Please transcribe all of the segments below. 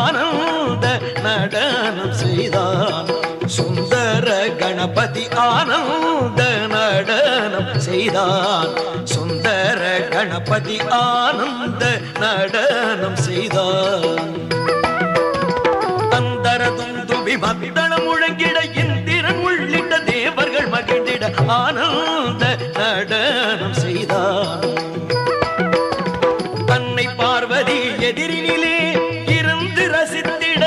ஆனந்த நடனம் செய்தான். சுந்தர கணபதி ஆனந்த நடனம் செய்தான். சுந்தர கணபதி ஆனந்த நடனம் செய்தான். தந்தர துந்துபி மத்தளம் முழங்கிட இந்திரன் உள்ளிட்ட தேவர்கள் மகிழ்ந்திட ஆனந்த நடனம் செய்தான். தன்னை பார்வதி எதிரினிலே இருந்து ரசித்திட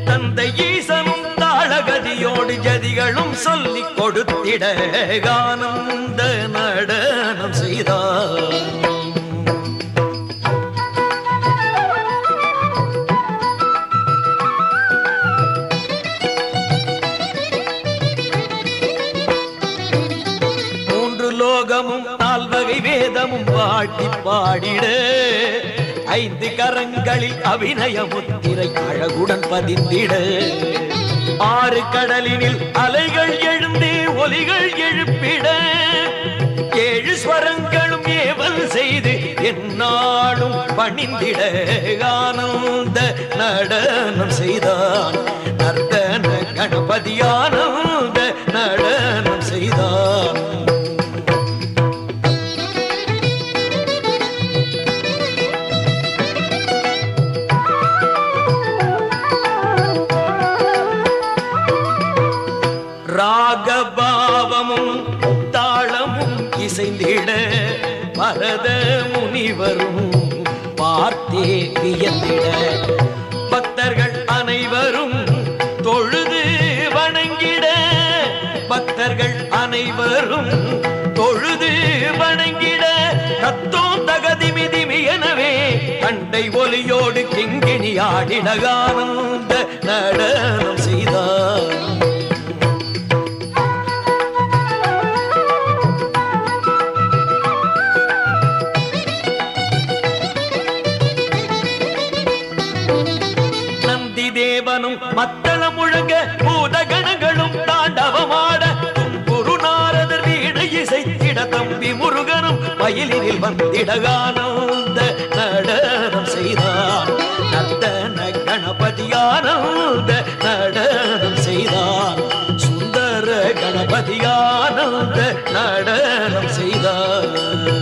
தந்தை ஈசனும் தாளகதியோடு ஜதிகளும் சொல்லிக் கொடுத்திட ஆனந்த நடனம் செய்தான். லோகமும் நால்வகை வேதமும் பாட்டி பாடிட 5 கரங்களில் அபிநய முத்திரை அழகுடன் பதிந்திட 6 கடலினில் அலைகள் எழுந்தே ஒலிகள் எழுப்பிட 7 ஸ்வரங்களும் ஏவல் செய்து எந்நாளும் பணிந்திட ஆனந்த நடனம் செய்தான். நர்த்தன கணபதி ஆனந்த நடனம் செய்தான். ராகபாவமும் தாளமும் இசைந்திட பரத முனிவரும் பார்த்தே வியந்திட பக்தர்கள் அனைவரும் தொழுது வணங்கிட பக்தர்கள் அனைவரும் தொழுது வணங்கிட தத்தோம் தகதிமிதிமி எனவே கண்டை ஒலியோடு கிங்கிணி ஆடிட ஆனந்த நடனம் செய்தார். தேவனும் மத்தளம் முழங்க பூதகணங்களும் தாண்டவமாட தும்புரு நாரதர் வீடு இசைத்திட தம்பி முருகனும் மயிலினில் வந்திட ஆனந்த நடனம் செய்தான். நர்த்தன கணபதி ஆனந்த நடனம் செய்தான். சுந்தர கணபதி ஆனந்த நடனம் செய்தான்.